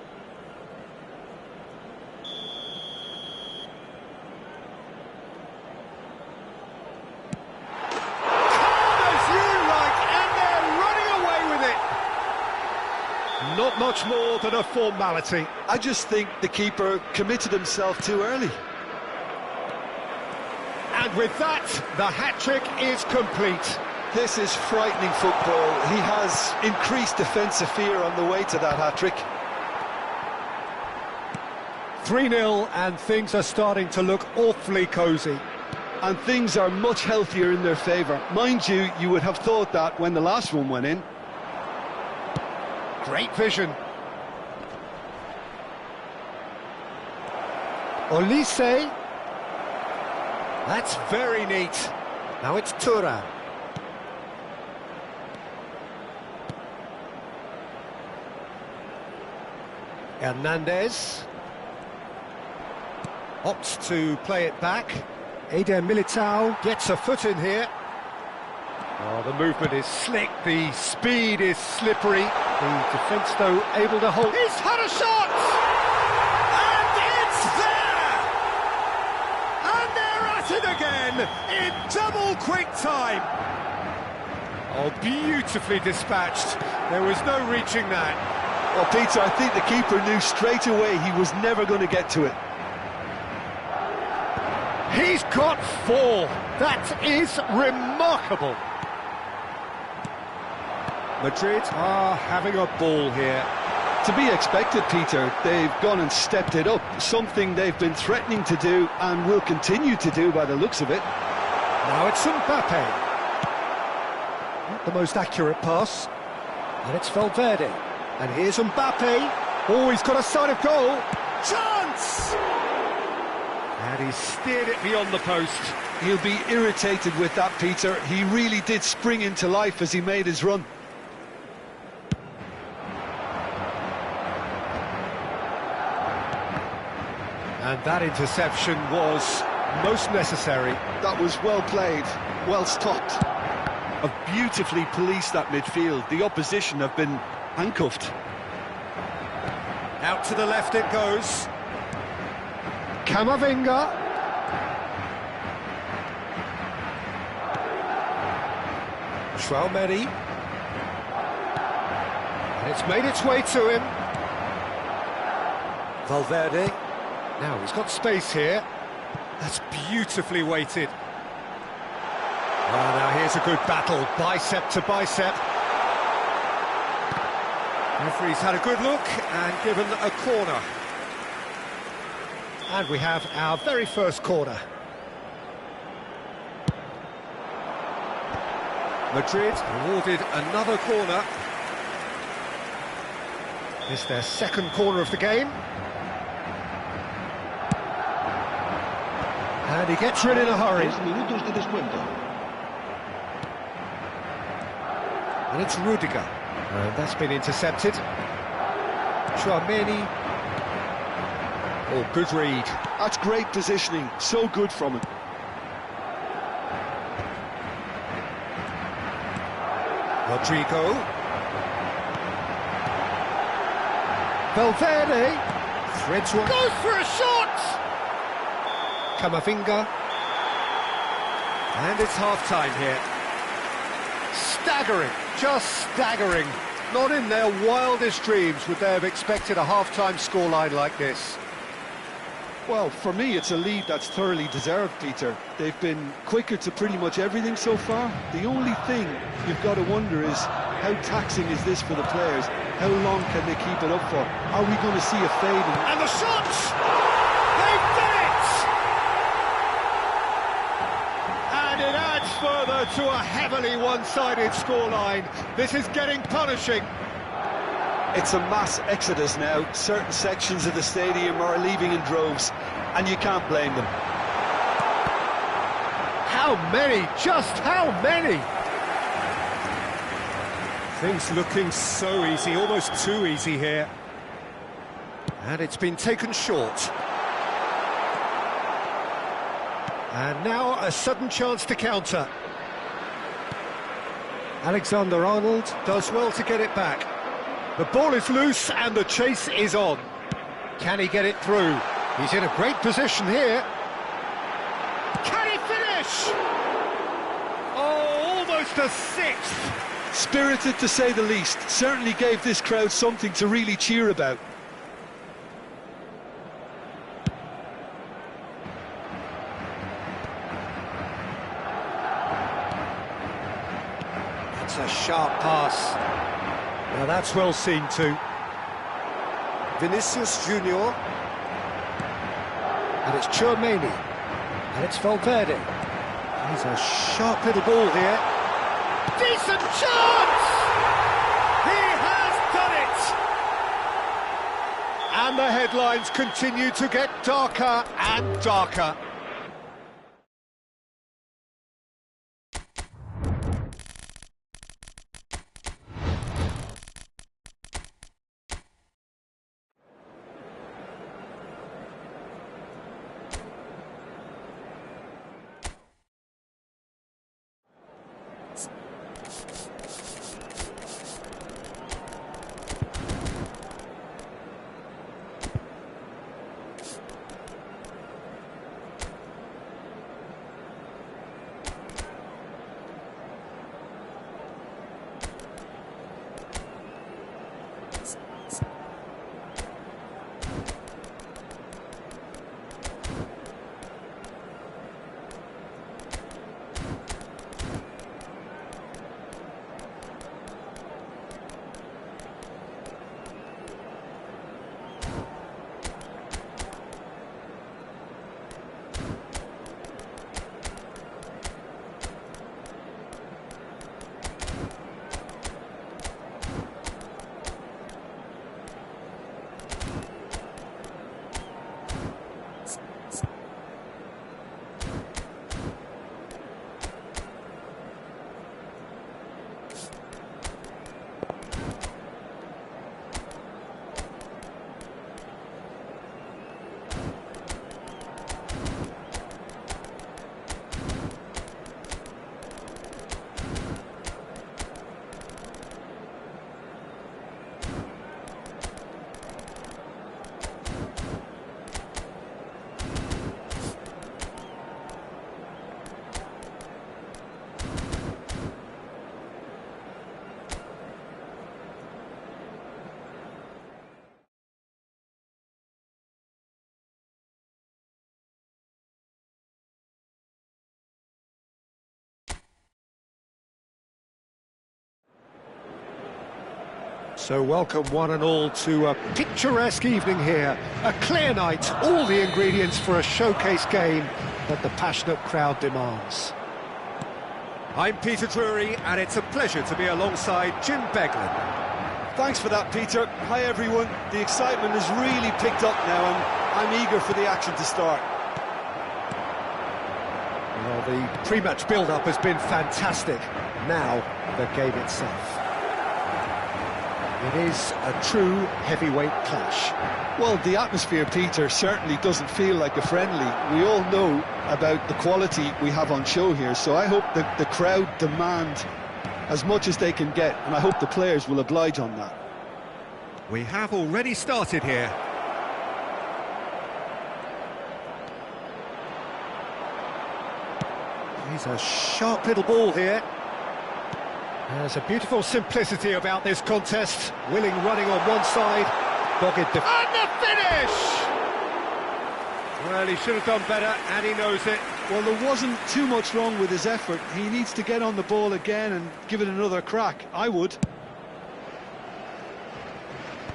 Calm as you like, and they're running away with it. Not much more than a formality. I just think the keeper committed himself too early. And with that, the hat-trick is complete. This is frightening football. He has increased defensive fear on the way to that hat-trick. 3-0, and things are starting to look awfully cosy. And things are much healthier in their favour. Mind you, you would have thought that when the last one went in. Great vision. Olise. That's very neat. Now it's Tura. Hernandez opts to play it back. Eder Militao gets a foot in here. Oh, the movement is slick, the speed is slippery. The defence, though, able to hold. He's had a shot! And it's there! And they're at it again in double quick time. Oh, beautifully dispatched. There was no reaching that. Well, Peter, I think the keeper knew straight away he was never going to get to it. He's got 4. That is remarkable. Madrid are having a ball here. To be expected, Peter. They've gone and stepped it up. Something they've been threatening to do and will continue to do by the looks of it. Now it's Mbappe. Not the most accurate pass. And it's Valverde. And here's Mbappe. Oh, he's got a sight of goal. Chance! And he steered it beyond the post. He'll be irritated with that, Peter. He really did spring into life as he made his run. And that interception was most necessary. That was well played, well stopped. Have beautifully policed that midfield. The opposition have been handcuffed. Out to the left it goes. Camavinga. Tchouameni. And it's made its way to him. Valverde. Now he's got space here. That's beautifully weighted. Now here's a good battle, bicep to bicep. Referee's had a good look and given a corner. And we have our very first corner. Madrid awarded another corner. It's their second corner of the game. And he gets rid in a hurry. 3 minutos de descuento. And it's Rudiger. And that's been intercepted. Chouameni. Oh, good read. That's great positioning, so good from him. Rodrigo. Valverde. Threads one. Goes for a shot! Camavinga. And it's half-time here. Staggering, just staggering. Not in their wildest dreams would they have expected a half-time scoreline like this. Well, for me, it's a lead that's thoroughly deserved, Peter. They've been quicker to pretty much everything so far. The only thing you've got to wonder is, how taxing is this for the players? How long can they keep it up for? Are we going to see a fade? And the shots! They've done it! And it adds further to a heavily one-sided scoreline. This is getting punishing. It's a mass exodus now. Certain sections of the stadium are leaving in droves, and you can't blame them. How many? Just how many? Things looking so easy, almost too easy here. And it's been taken short. And now a sudden chance to counter. Alexander-Arnold does well to get it back. The ball is loose and the chase is on. Can he get it through? He's in a great position here. Can he finish? Oh, almost a sixth. Spirited, to say the least. Certainly gave this crowd something to really cheer about. It's a sharp pass. Now that's well seen too. Vinicius Junior. And it's Chouameni. And it's Valverde. He's a sharp little ball here. Decent chance! He has done it! And the headlines continue to get darker and darker. So welcome one and all to a picturesque evening here. A clear night, all the ingredients for a showcase game that the passionate crowd demands. I'm Peter Drury, and it's a pleasure to be alongside Jim Beglin. Thanks for that, Peter. Hi, everyone. The excitement has really picked up now, and I'm eager for the action to start. The pre-match build-up has been fantastic. Now, the game itself. It is a true heavyweight clash. Well, the atmosphere, Peter, certainly doesn't feel like a friendly. We all know about the quality we have on show here, so I hope that the crowd demand as much as they can get, and I hope the players will oblige on that. We have already started here. He's a sharp little ball here. There's a beautiful simplicity about this contest. Willing running on one side, dogged and the finish! Well, he should have done better, and he knows it. Well, there wasn't too much wrong with his effort. He needs to get on the ball again and give it another crack. I would.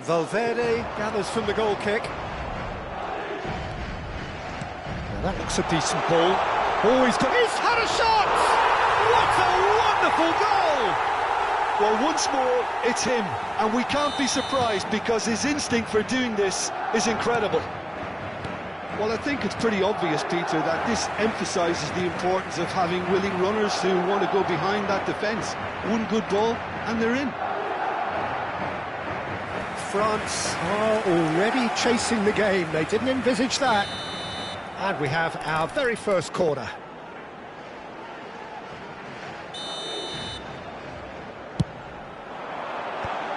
Valverde gathers from the goal kick. Now that looks a decent ball. Oh, he's had a shot! What a wonderful goal! Well, once more, it's him, and we can't be surprised because his instinct for doing this is incredible. Well, I think it's pretty obvious, Peter, that this emphasises the importance of having willing runners who want to go behind that defence. One good ball, and they're in. France are already chasing the game. They didn't envisage that. And we have our very first corner.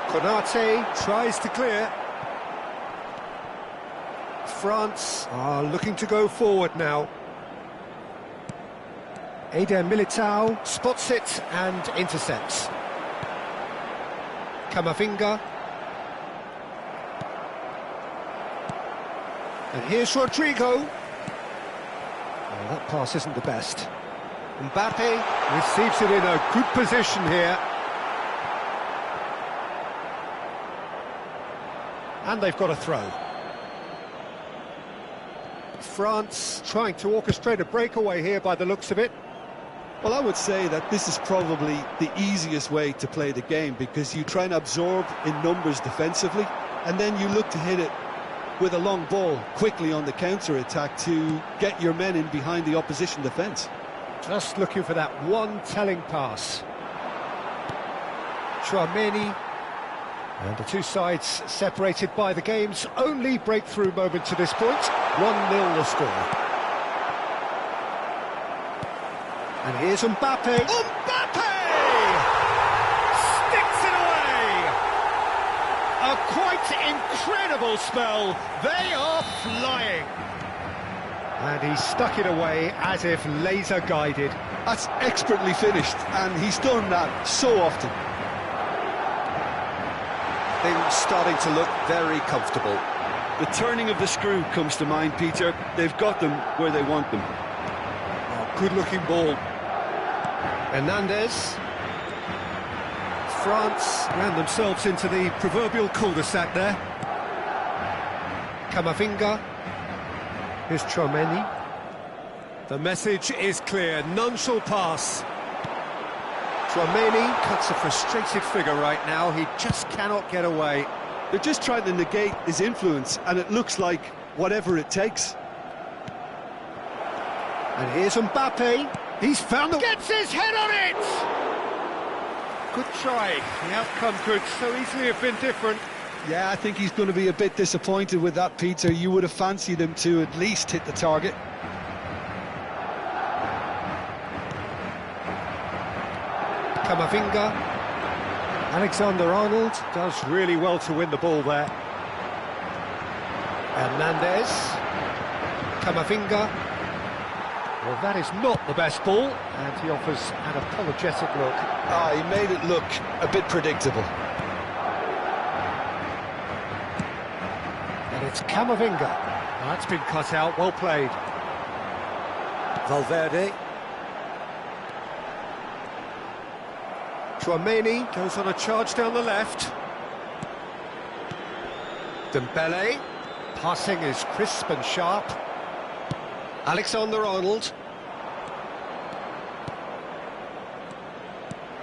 Konate tries to clear. France are looking to go forward now. Eder Militao spots it and intercepts. Camavinga. And here's Rodrigo. Oh, that pass isn't the best. Mbappe receives it in a good position here. And they've got a throw. France trying to orchestrate a breakaway here by the looks of it. Well, I would say that this is probably the easiest way to play the game because you try and absorb in numbers defensively and then you look to hit it with a long ball quickly on the counter-attack to get your men in behind the opposition defence. Just looking for that one telling pass. Tchouaméni. And the two sides separated by the game's only breakthrough moment to this point. 1-0 the score. And here's Mbappe. Mbappe! Sticks it away! A quite incredible spell. They are flying. And he stuck it away as if laser guided. That's expertly finished, and he's done that so often. Things starting to look very comfortable. The turning of the screw comes to mind, Peter. They've got them where they want them. Oh, good-looking ball. Hernandez. France ran themselves into the proverbial cul-de-sac there. Camavinga. Here's Tchouaméni. The message is clear, none shall pass. Tchouaméni cuts a frustrated figure right now. He just cannot get away. They're just trying to negate his influence, and it looks like whatever it takes. And here's Mbappe. He's found the... Gets his head on it! Good try. The outcome could so easily have been different. Yeah, I think he's going to be a bit disappointed with that, Peter. You would have fancied him to at least hit the target. Camavinga. Alexander-Arnold does really well to win the ball there. Hernandez. Camavinga. Well, that is not the best ball, and he offers an apologetic look. Ah, he made it look a bit predictable. And it's Camavinga. That's been cut out, well played. Valverde. Tchouaméni goes on a charge down the left. Dembele. Passing is crisp and sharp. Alexander-Arnold.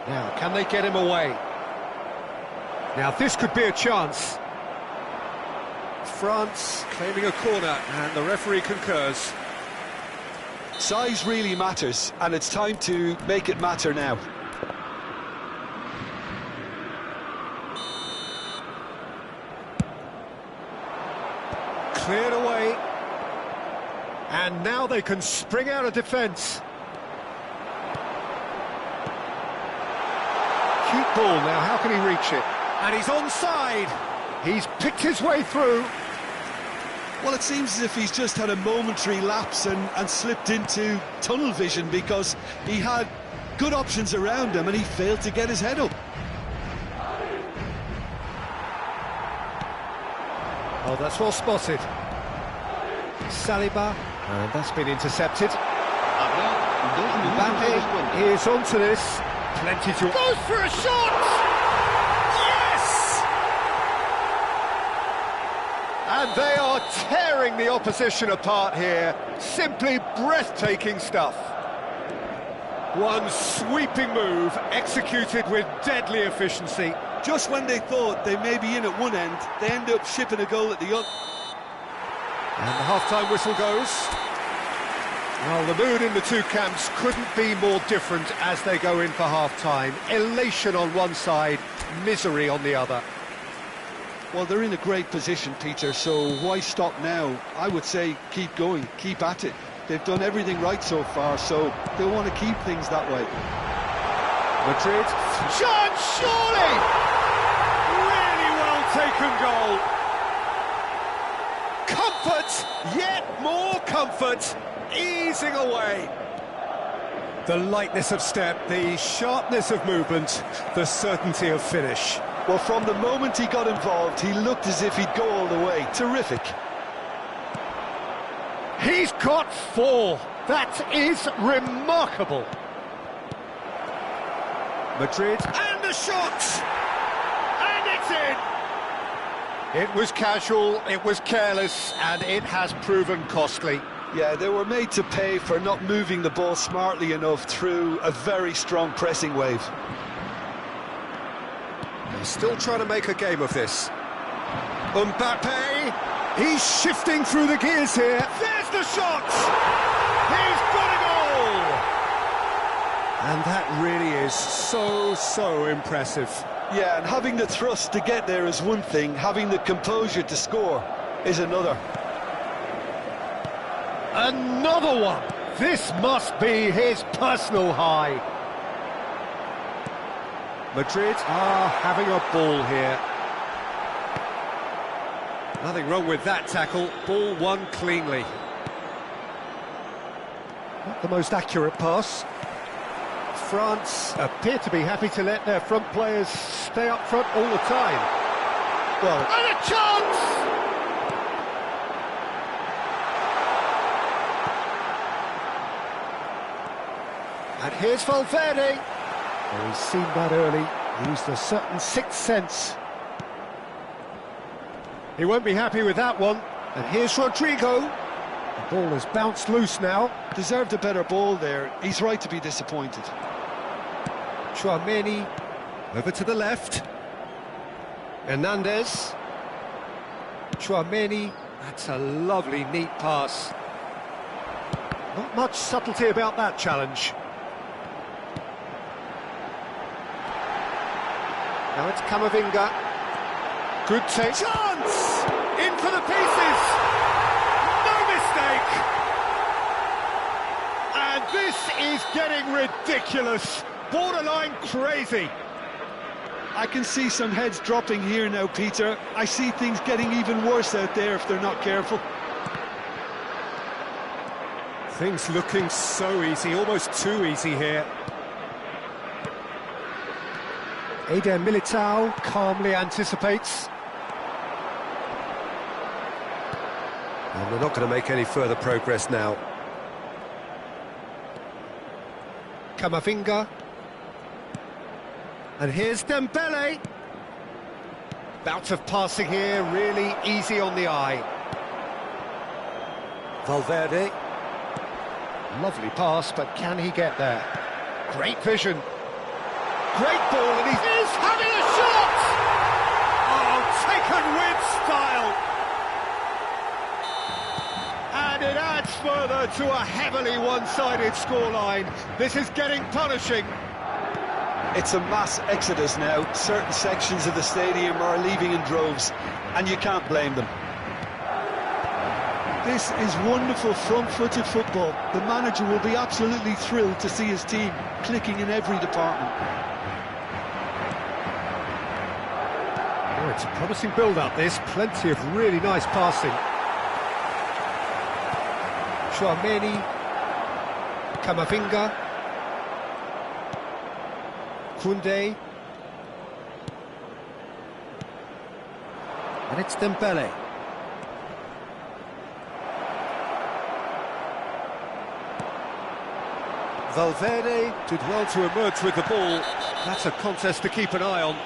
Now, can they get him away? Now, this could be a chance. France claiming a corner, and the referee concurs. Size really matters, and it's time to make it matter now. Cleared away. And now they can spring out of defence. Cute ball now, how can he reach it? And he's onside. He's picked his way through. Well, it seems as if he's just had a momentary lapse and slipped into tunnel vision, because he had good options around him and he failed to get his head up. Oh, that's well spotted. Saliba, and that's been intercepted. Mbappe is onto this. Plenty to... Goes for a shot! Yes! And they are tearing the opposition apart here. Simply breathtaking stuff. One sweeping move, executed with deadly efficiency. Just when they thought they may be in at one end, they end up shipping a goal at the other. And the half-time whistle goes. Well, the mood in the two camps couldn't be more different as they go in for half-time. Elation on one side, misery on the other. Well, they're in a great position, Peter, so why stop now? I would say keep going, keep at it. They've done everything right so far, so they'll want to keep things that way. Madrid. Chance, surely! Really well taken goal. Comfort, yet more comfort, easing away. The lightness of step, the sharpness of movement, the certainty of finish. Well, from the moment he got involved, he looked as if he'd go all the way. Terrific. He's got 4. That is remarkable. Madrid, and the shot! And it's in! It was casual, it was careless, and it has proven costly. Yeah, they were made to pay for not moving the ball smartly enough through a very strong pressing wave. They're still trying to make a game of this. Mbappe, he's shifting through the gears here. There's the shot! He's got a goal! And that really is so impressive. Yeah, and having the thrust to get there is one thing, having the composure to score is another. Another one! This must be his personal high. Madrid are having a ball here. Nothing wrong with that tackle, ball won cleanly. Not the most accurate pass. France appear to be happy to let their front players stay up front all the time. Well, and a chance! And here's Valverde. Oh, he's seen that early, used a certain sixth sense. He won't be happy with that one. And here's Rodrigo. The ball has bounced loose now. Deserved a better ball there. He's right to be disappointed. Tchouaméni over to the left. Hernandez. Tchouaméni. That's a lovely, neat pass. Not much subtlety about that challenge. Now it's Camavinga. Good take. Chance! In for the pieces! No mistake! And this is getting ridiculous. Borderline crazy. I can see some heads dropping here now, Peter. I see things getting even worse out there if they're not careful. Things looking so easy, almost too easy here. Eder Militao calmly anticipates. And they're not going to make any further progress now. Camavinga. And here's Dembele. Bout of passing here, really easy on the eye. Valverde. Lovely pass, but can he get there? Great vision. Great ball, and he is having a shot! Oh, taken with style! And it adds further to a heavily one-sided scoreline. This is getting punishing. It's a mass exodus now. Certain sections of the stadium are leaving in droves, and you can't blame them. This is wonderful front-footed football. The manager will be absolutely thrilled to see his team clicking in every department. Oh, it's a promising build-up, this. Plenty of really nice passing. Chouameni, Camavinga, Koundé, and it's Dembele. Valverde did well to emerge with the ball. That's a contest to keep an eye on.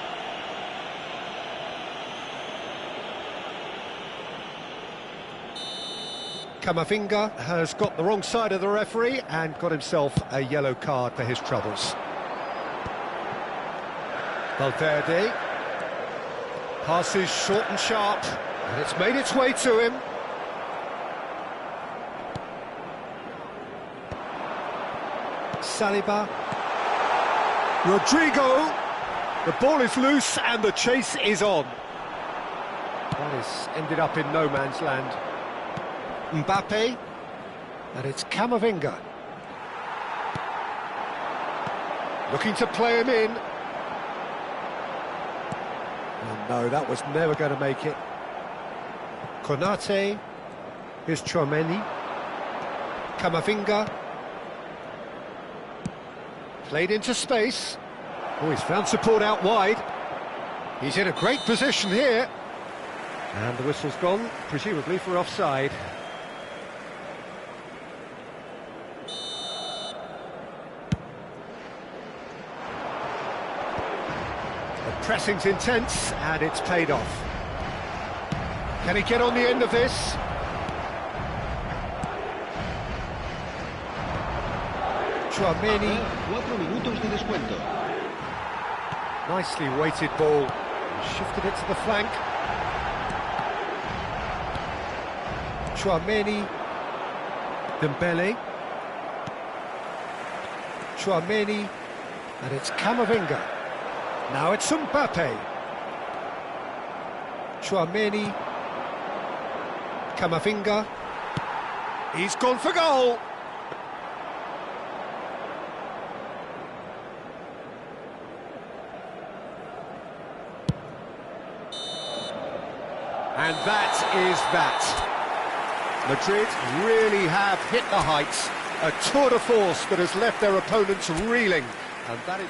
Camavinga has got the wrong side of the referee and got himself a yellow card for his troubles. Valverde passes short and sharp, and it's made its way to him. Saliba, Rodrigo, the ball is loose and the chase is on. That has ended up in no man's land. Mbappe, and it's Camavinga. Looking to play him in. Oh no, that was never going to make it. Konate, here's Chouameni. Camavinga. Played into space. Oh, he's found support out wide. He's in a great position here. And the whistle's gone, presumably for offside. The pressing's intense, and it's paid off. Can he get on the end of this? Chouameni. 4 minutos de descuento. Nicely weighted ball. Shifted it to the flank. Chouameni. Dembele. Chouameni. And it's Camavinga. Now it's Mbappe. Chouameni. Camavinga. He's gone for goal. And that is that. Madrid really have hit the heights. A tour de force that has left their opponents reeling. And that is...